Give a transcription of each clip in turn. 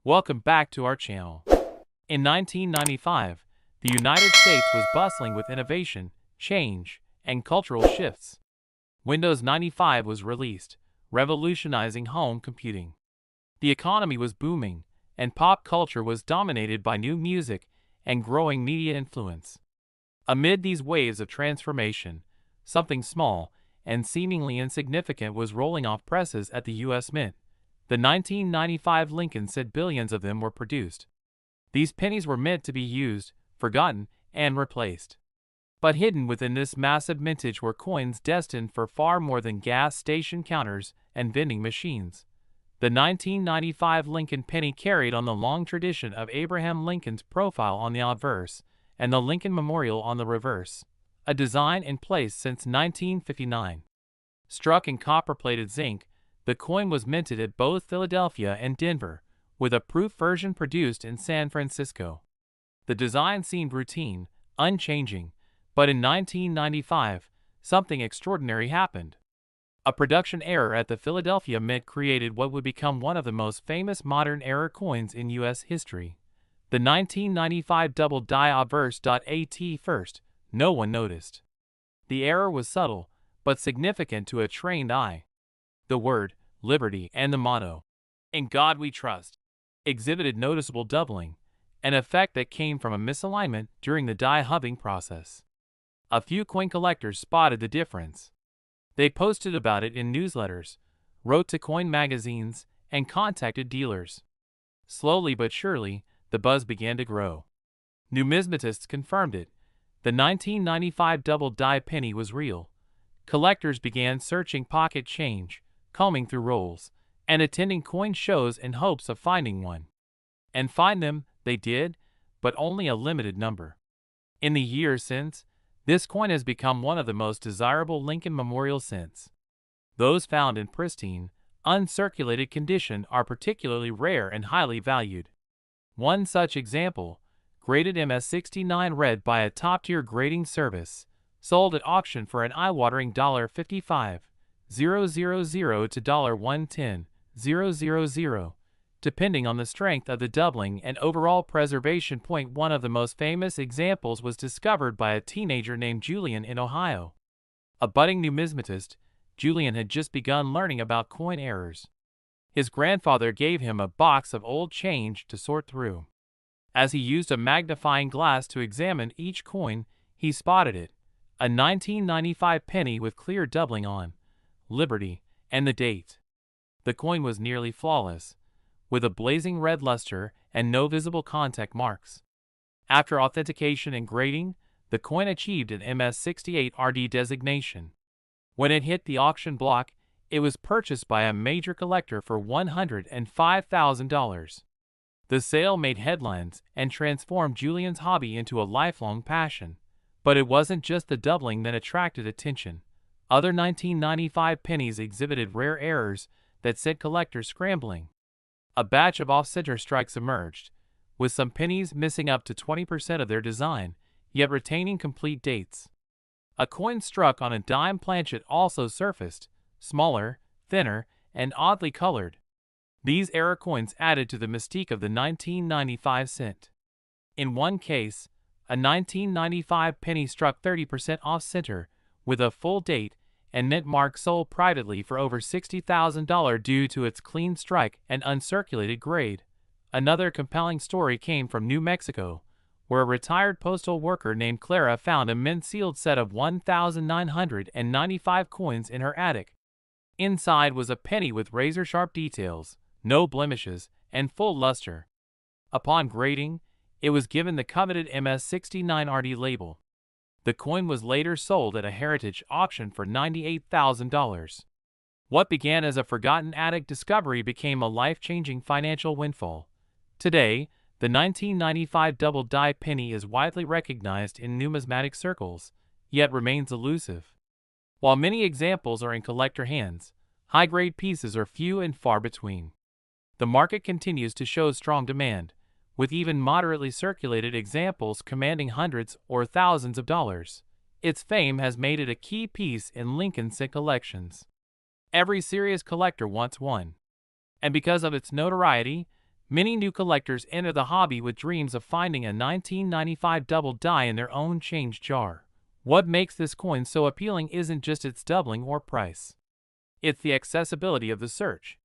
Welcome back to our channel. In 1995, the United States was bustling with innovation, change, and cultural shifts. Windows 95 was released, revolutionizing home computing. The economy was booming, and pop culture was dominated by new music and growing media influence. Amid these waves of transformation, something small and seemingly insignificant was rolling off presses at the U.S. Mint. The 1995 Lincoln said billions of them were produced. These pennies were meant to be used, forgotten, and replaced. But hidden within this massive mintage were coins destined for far more than gas station counters and vending machines. The 1995 Lincoln penny carried on the long tradition of Abraham Lincoln's profile on the obverse and the Lincoln Memorial on the reverse, a design in place since 1959. Struck in copper-plated zinc, the coin was minted at both Philadelphia and Denver, with a proof version produced in San Francisco. The design seemed routine, unchanging, but in 1995, something extraordinary happened. A production error at the Philadelphia Mint created what would become one of the most famous modern-era coins in U.S. history. The 1995 double die obverse. At first, no one noticed. The error was subtle, but significant to a trained eye. The word, liberty, and the motto, "In God We Trust," exhibited noticeable doubling, an effect that came from a misalignment during the die hubbing process. A few coin collectors spotted the difference. They posted about it in newsletters, wrote to coin magazines, and contacted dealers. Slowly but surely, the buzz began to grow. Numismatists confirmed it. The 1995 double die penny was real. Collectors began searching pocket change, combing through rolls, and attending coin shows in hopes of finding one. And find them, they did, but only a limited number. In the years since, this coin has become one of the most desirable Lincoln memorials since. Those found in pristine, uncirculated condition are particularly rare and highly valued. One such example, graded MS69 red by a top-tier grading service, sold at auction for an eye-watering $55,000 to $110,000, depending on the strength of the doubling and overall preservation point. One of the most famous examples was discovered by a teenager named Julian in Ohio. A budding numismatist, Julian had just begun learning about coin errors. His grandfather gave him a box of old change to sort through. As he used a magnifying glass to examine each coin, he spotted it, a 1995 penny with clear doubling on Liberty, and the date. The coin was nearly flawless, with a blazing red luster and no visible contact marks. After authentication and grading, the coin achieved an MS68 RD designation. When it hit the auction block, it was purchased by a major collector for $105,000. The sale made headlines and transformed Julian's hobby into a lifelong passion. But it wasn't just the doubling that attracted attention. Other 1995 pennies exhibited rare errors that sent collectors scrambling. A batch of off-center strikes emerged, with some pennies missing up to 20% of their design, yet retaining complete dates. A coin struck on a dime planchet also surfaced, smaller, thinner, and oddly colored. These error coins added to the mystique of the 1995 cent. In one case, a 1995 penny struck 30% off-center, with a full date and mint mark, sold privately for over $60,000 due to its clean strike and uncirculated grade. Another compelling story came from New Mexico, where a retired postal worker named Clara found a mint-sealed set of 1,995 coins in her attic. Inside was a penny with razor-sharp details, no blemishes, and full luster. Upon grading, it was given the coveted MS69 RD label. The coin was later sold at a heritage auction for $98,000. What began as a forgotten attic discovery became a life-changing financial windfall. Today, the 1995 double die penny is widely recognized in numismatic circles, yet remains elusive. While many examples are in collector hands, high-grade pieces are few and far between. The market continues to show strong demand, with even moderately circulated examples commanding hundreds or thousands of dollars. Its fame has made it a key piece in Lincoln's collections. Every serious collector wants one. And because of its notoriety, Many new collectors enter the hobby with dreams of finding a 1995 double die in their own change jar. What makes this coin so appealing isn't just its doubling or price. It's the accessibility of the search.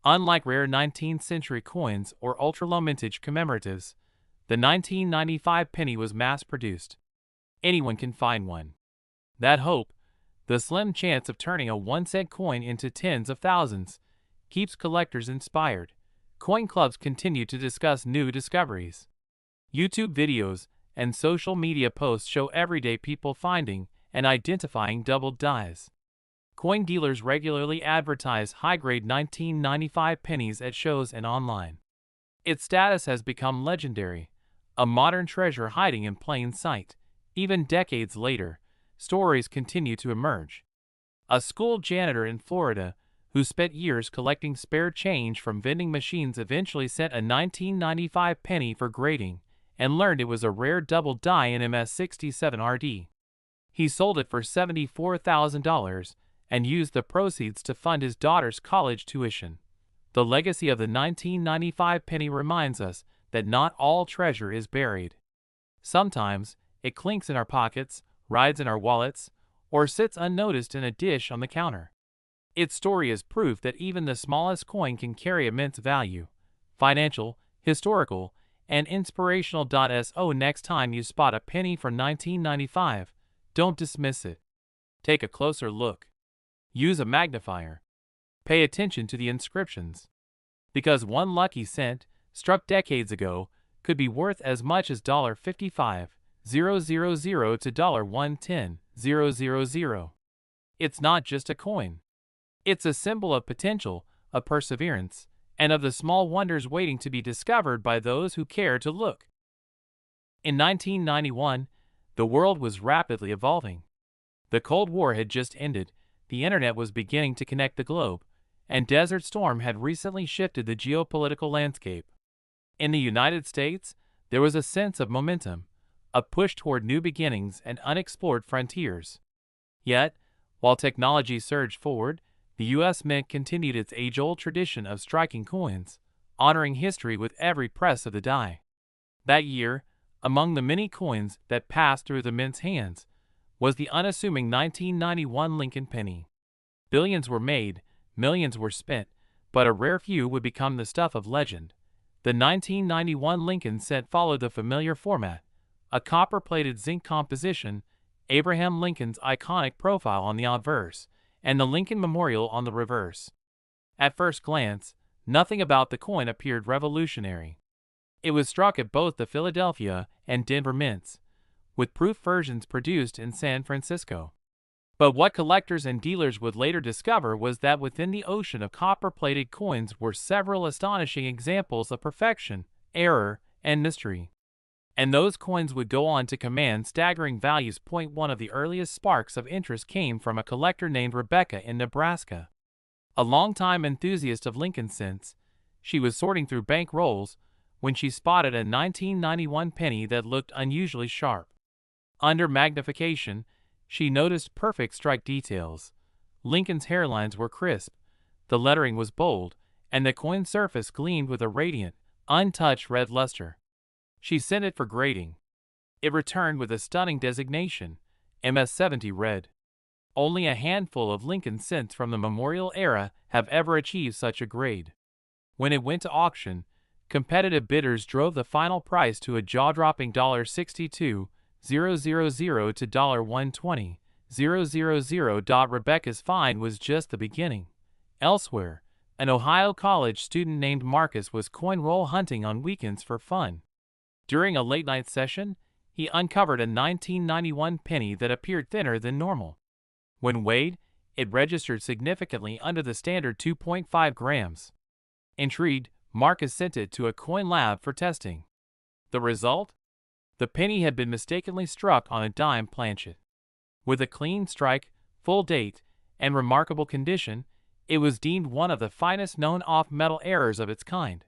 Unlike rare 19th century coins or ultra-low mintage commemoratives, the 1995 penny was mass-produced. Anyone can find one. That hope, the slim chance of turning a 1-cent coin into tens of thousands, keeps collectors inspired. Coin clubs continue to discuss new discoveries. YouTube videos and social media posts show everyday people finding and identifying doubled dies. Coin dealers regularly advertise high-grade 1995 pennies at shows and online. Its status has become legendary, a modern treasure hiding in plain sight. Even decades later, stories continue to emerge. A school janitor in Florida, who spent years collecting spare change from vending machines, eventually sent a 1995 penny for grading and learned it was a rare double die in MS-67RD. He sold it for $74,000 and used the proceeds to fund his daughter's college tuition. The legacy of the 1995 penny reminds us that not all treasure is buried. Sometimes it clinks in our pockets, rides in our wallets, or sits unnoticed in a dish on the counter. Its story is proof that even the smallest coin can carry immense value, financial, historical, and inspirational. So next time you spot a penny from 1995, don't dismiss it. Take a closer look. Use a magnifier. Pay attention to the inscriptions. Because one lucky cent, struck decades ago, could be worth as much as $55,000 to $110,000. It's not just a coin. It's a symbol of potential, of perseverance, and of the small wonders waiting to be discovered by those who care to look. In 1991, the world was rapidly evolving. The Cold War had just ended, the internet was beginning to connect the globe, and Desert Storm had recently shifted the geopolitical landscape. In the United States, there was a sense of momentum, a push toward new beginnings and unexplored frontiers. Yet, while technology surged forward, the U.S. Mint continued its age-old tradition of striking coins, honoring history with every press of the die. That year, among the many coins that passed through the Mint's hands, was the unassuming 1991 Lincoln penny. Billions were made, millions were spent, but a rare few would become the stuff of legend. The 1991 Lincoln cent followed the familiar format, a copper-plated zinc composition, Abraham Lincoln's iconic profile on the obverse, and the Lincoln Memorial on the reverse. At first glance, nothing about the coin appeared revolutionary. It was struck at both the Philadelphia and Denver mints, with proof versions produced in San Francisco. But what collectors and dealers would later discover was that within the ocean of copper-plated coins were several astonishing examples of perfection, error, and mystery. And those coins would go on to command staggering values. One of the earliest sparks of interest came from a collector named Rebecca in Nebraska. A longtime enthusiast of Lincoln cents, she was sorting through bank rolls when she spotted a 1991 penny that looked unusually sharp. Under magnification, she noticed perfect strike details. Lincoln's hairlines were crisp, the lettering was bold, and the coin surface gleamed with a radiant, untouched red luster. She sent it for grading. It returned with a stunning designation, MS-70 red. Only a handful of Lincoln cents from the Memorial era have ever achieved such a grade. When it went to auction, competitive bidders drove the final price to a jaw-dropping $62,000 to $120,000. Rebecca's find was just the beginning. Elsewhere, an Ohio college student named Marcus was coin roll hunting on weekends for fun. During a late-night session, he uncovered a 1991 penny that appeared thinner than normal. When weighed, it registered significantly under the standard 2.5 grams. Intrigued, Marcus sent it to a coin lab for testing. The result? The penny had been mistakenly struck on a dime planchet. With a clean strike, full date, and remarkable condition, it was deemed one of the finest known off-metal errors of its kind.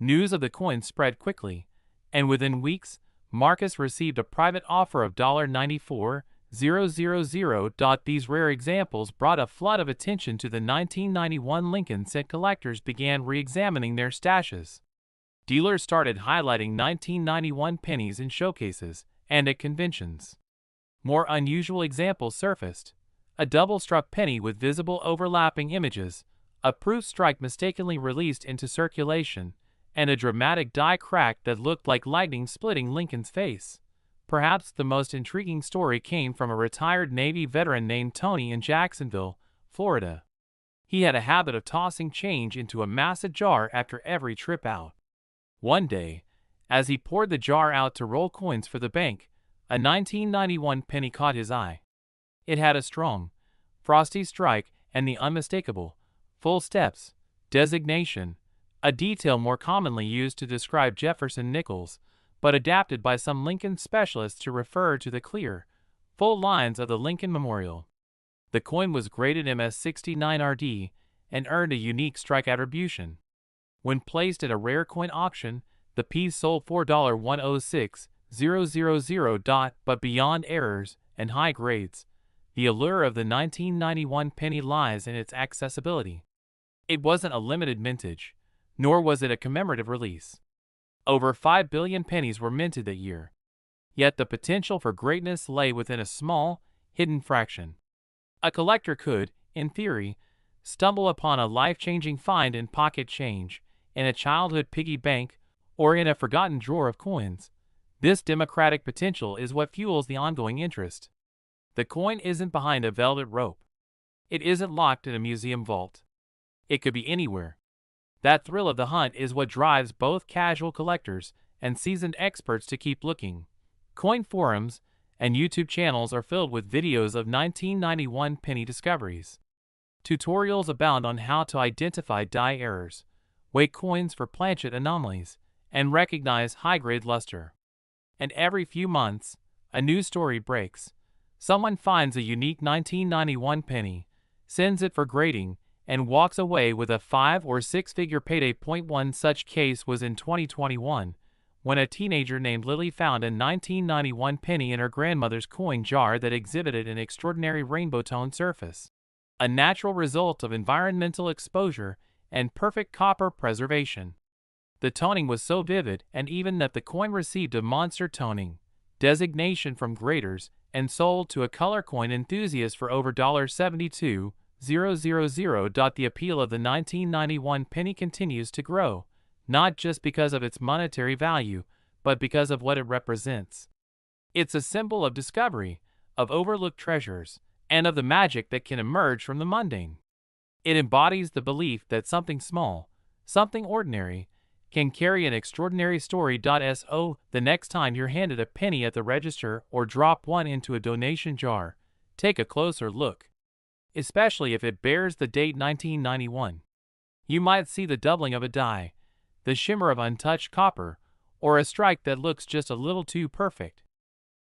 News of the coin spread quickly, and within weeks, Marcus received a private offer of $94,000. These rare examples brought a flood of attention to the 1991 Lincoln cent. Collectors began re-examining their stashes. Dealers started highlighting 1991 pennies in showcases and at conventions. More unusual examples surfaced. A double-struck penny with visible overlapping images, a proof strike mistakenly released into circulation, and a dramatic die crack that looked like lightning splitting Lincoln's face. Perhaps the most intriguing story came from a retired Navy veteran named Tony in Jacksonville, Florida. He had a habit of tossing change into a massive jar after every trip out. One day, as he poured the jar out to roll coins for the bank, a 1991 penny caught his eye. It had a strong, frosty strike and the unmistakable, full steps, designation, a detail more commonly used to describe Jefferson nickels, but adapted by some Lincoln specialists to refer to the clear, full lines of the Lincoln Memorial. The coin was graded MS69RD and earned a unique strike attribution. When placed at a rare coin auction, the piece sold for $106,000. But beyond errors and high grades, the allure of the 1991 penny lies in its accessibility. It wasn't a limited mintage, nor was it a commemorative release. Over 5 billion pennies were minted that year. Yet the potential for greatness lay within a small, hidden fraction. A collector could, in theory, stumble upon a life-changing find in pocket change, in a childhood piggy bank, or in a forgotten drawer of coins. This democratic potential is what fuels the ongoing interest. The coin isn't behind a velvet rope. It isn't locked in a museum vault. It could be anywhere. That thrill of the hunt is what drives both casual collectors and seasoned experts to keep looking. Coin forums and YouTube channels are filled with videos of 1991 penny discoveries. Tutorials abound on how to identify die errors, weigh coins for planchet anomalies, and recognize high-grade luster. And every few months, a new story breaks. Someone finds a unique 1991 penny, sends it for grading, and walks away with a 5- or 6-figure payday. One such case was in 2021, when a teenager named Lily found a 1991 penny in her grandmother's coin jar that exhibited an extraordinary rainbow-toned surface, a natural result of environmental exposure and perfect copper preservation. The toning was so vivid and even that the coin received a monster toning designation from graders and sold to a color coin enthusiast for over $72,000. The appeal of the 1991 penny continues to grow, not just because of its monetary value, but because of what it represents. It's a symbol of discovery, of overlooked treasures, and of the magic that can emerge from the mundane. It embodies the belief that something small, something ordinary, can carry an extraordinary story. So, the next time you're handed a penny at the register or drop one into a donation jar, take a closer look. Especially if it bears the date 1991. You might see the doubling of a die, the shimmer of untouched copper, or a strike that looks just a little too perfect.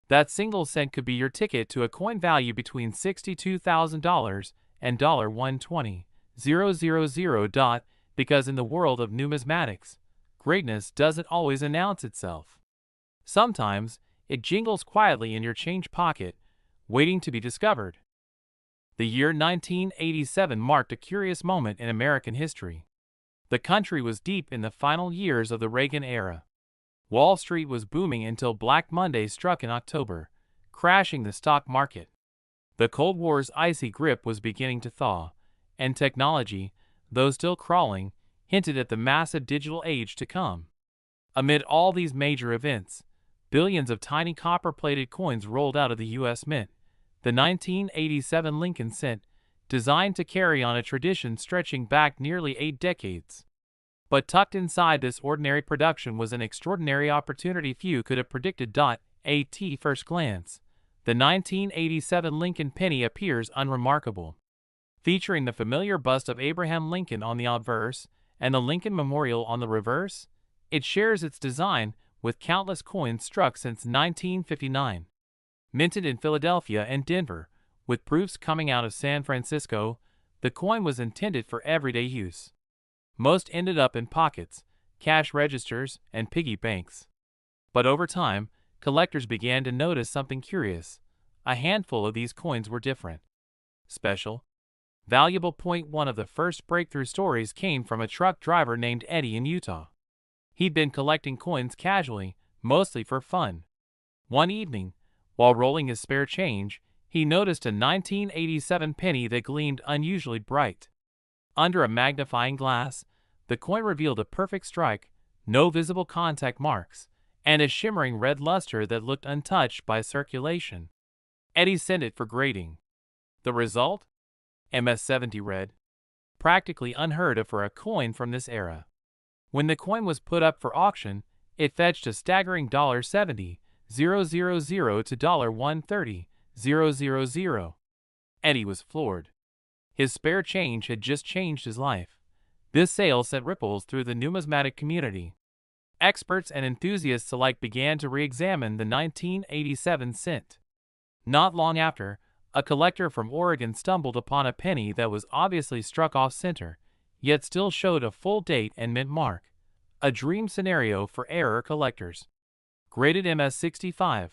That single cent could be your ticket to a coin value between $62,000 and $120,000. Because in the world of numismatics, greatness doesn't always announce itself. Sometimes, it jingles quietly in your change pocket, waiting to be discovered. The year 1987 marked a curious moment in American history. The country was deep in the final years of the Reagan era. Wall Street was booming until Black Monday struck in October, crashing the stock market. The Cold War's icy grip was beginning to thaw, and technology, though still crawling, hinted at the massive digital age to come. Amid all these major events, billions of tiny copper-plated coins rolled out of the U.S. Mint. The 1987 Lincoln cent, designed to carry on a tradition stretching back nearly 8 decades. But tucked inside this ordinary production was an extraordinary opportunity few could have predicted. At first glance, the 1987 Lincoln penny appears unremarkable. Featuring the familiar bust of Abraham Lincoln on the obverse and the Lincoln Memorial on the reverse, it shares its design with countless coins struck since 1959. Minted in Philadelphia and Denver, with proofs coming out of San Francisco, the coin was intended for everyday use. Most ended up in pockets, cash registers, and piggy banks. But over time, collectors began to notice something curious. A handful of these coins were different. Special. Valuable. One of the first breakthrough stories came from a truck driver named Eddie in Utah. He'd been collecting coins casually, mostly for fun. One evening, while rolling his spare change, he noticed a 1987 penny that gleamed unusually bright. Under a magnifying glass, the coin revealed a perfect strike, no visible contact marks, and a shimmering red luster that looked untouched by circulation. Eddie sent it for grading. The result? MS-70 red. Practically unheard of for a coin from this era. When the coin was put up for auction, it fetched a staggering $70,000 to $130,000. Eddie was floored. His spare change had just changed his life. This sale sent ripples through the numismatic community. Experts and enthusiasts alike began to re-examine the 1987 cent. Not long after, a collector from Oregon stumbled upon a penny that was obviously struck off center, yet still showed a full date and mint mark. A dream scenario for error collectors. Graded MS-65,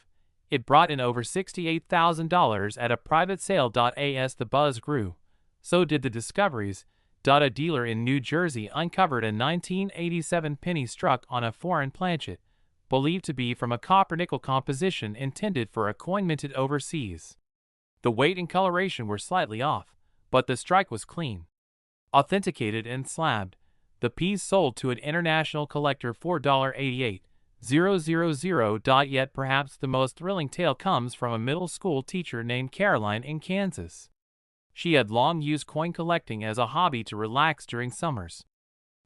it brought in over $68,000 at a private sale. As the buzz grew, so did the discoveries. A dealer in New Jersey uncovered a 1987 penny struck on a foreign planchet, believed to be from a copper-nickel composition intended for a coin minted overseas. The weight and coloration were slightly off, but the strike was clean. Authenticated and slabbed, the piece sold to an international collector for $88,000. Yet perhaps the most thrilling tale comes from a middle school teacher named Caroline in Kansas. She had long used coin collecting as a hobby to relax during summers.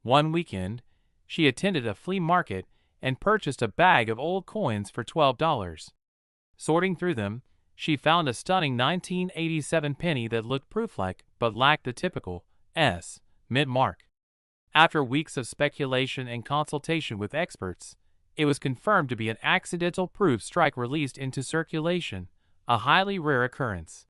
One weekend, she attended a flea market and purchased a bag of old coins for $12. Sorting through them, she found a stunning 1987 penny that looked proof-like but lacked the typical S mint mark. After weeks of speculation and consultation with experts, it was confirmed to be an accidental proof strike released into circulation, a highly rare occurrence.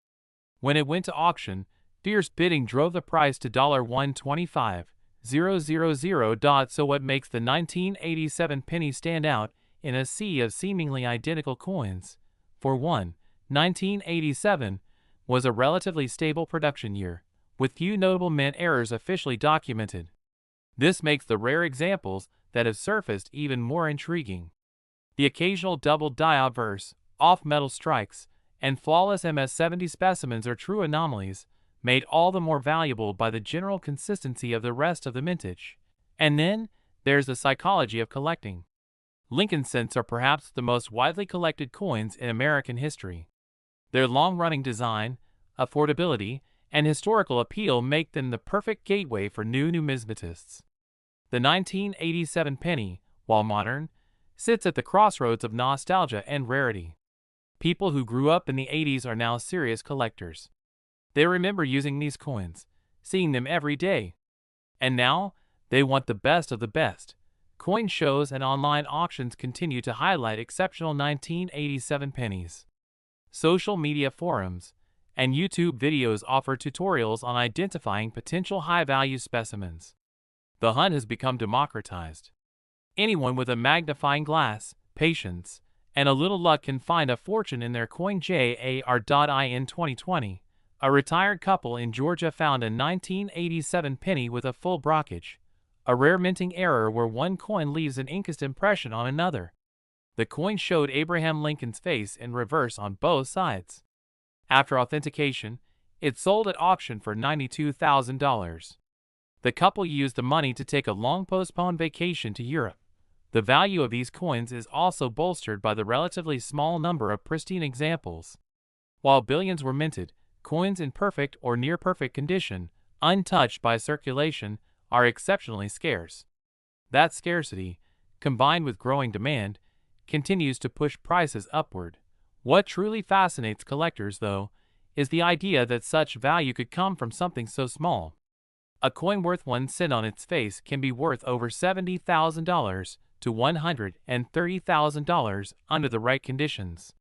When it went to auction, fierce bidding drove the price to $125,000. So what makes the 1987 penny stand out in a sea of seemingly identical coins? For one, 1987 was a relatively stable production year, with few notable mint errors officially documented. This makes the rare examples that have surfaced even more intriguing. The occasional double die obverse, off-metal strikes, and flawless MS-70 specimens are true anomalies, made all the more valuable by the general consistency of the rest of the mintage. And then, there's the psychology of collecting. Lincoln cents are perhaps the most widely collected coins in American history. Their long-running design, affordability, and historical appeal make them the perfect gateway for new numismatists. The 1987 penny, while modern, sits at the crossroads of nostalgia and rarity. People who grew up in the 80s are now serious collectors. They remember using these coins, seeing them every day. And now, they want the best of the best. Coin shows and online auctions continue to highlight exceptional 1987 pennies. Social media forums and YouTube videos offer tutorials on identifying potential high-value specimens. The hunt has become democratized. Anyone with a magnifying glass, patience, and a little luck can find a fortune in their coin. In 2020, a retired couple in Georgia found a 1987 penny with a full brockage, a rare minting error where one coin leaves an inked impression on another. The coin showed Abraham Lincoln's face in reverse on both sides. After authentication, it sold at auction for $92,000. The couple used the money to take a long-postponed vacation to Europe. The value of these coins is also bolstered by the relatively small number of pristine examples. While billions were minted, coins in perfect or near-perfect condition, untouched by circulation, are exceptionally scarce. That scarcity, combined with growing demand, continues to push prices upward. What truly fascinates collectors, though, is the idea that such value could come from something so small. A coin worth 1 cent on its face can be worth over $70,000 to $130,000 under the right conditions.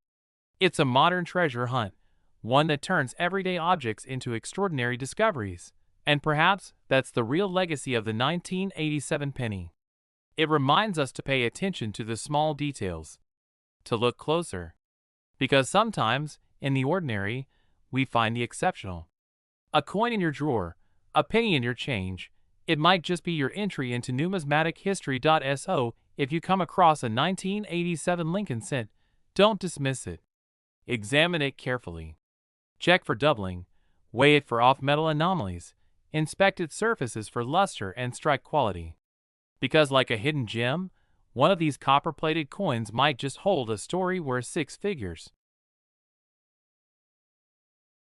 It's a modern treasure hunt, one that turns everyday objects into extraordinary discoveries, and perhaps that's the real legacy of the 1987 penny. It reminds us to pay attention to the small details, to look closer, because sometimes, in the ordinary, we find the exceptional. A coin in your drawer, a penny in your change, it might just be your entry into numismatic history. So, If you come across a 1987 Lincoln cent, don't dismiss it. Examine it carefully. Check for doubling, weigh it for off-metal anomalies, inspect its surfaces for luster and strike quality. Because like a hidden gem, one of these copper-plated coins might just hold a story worth 6 figures.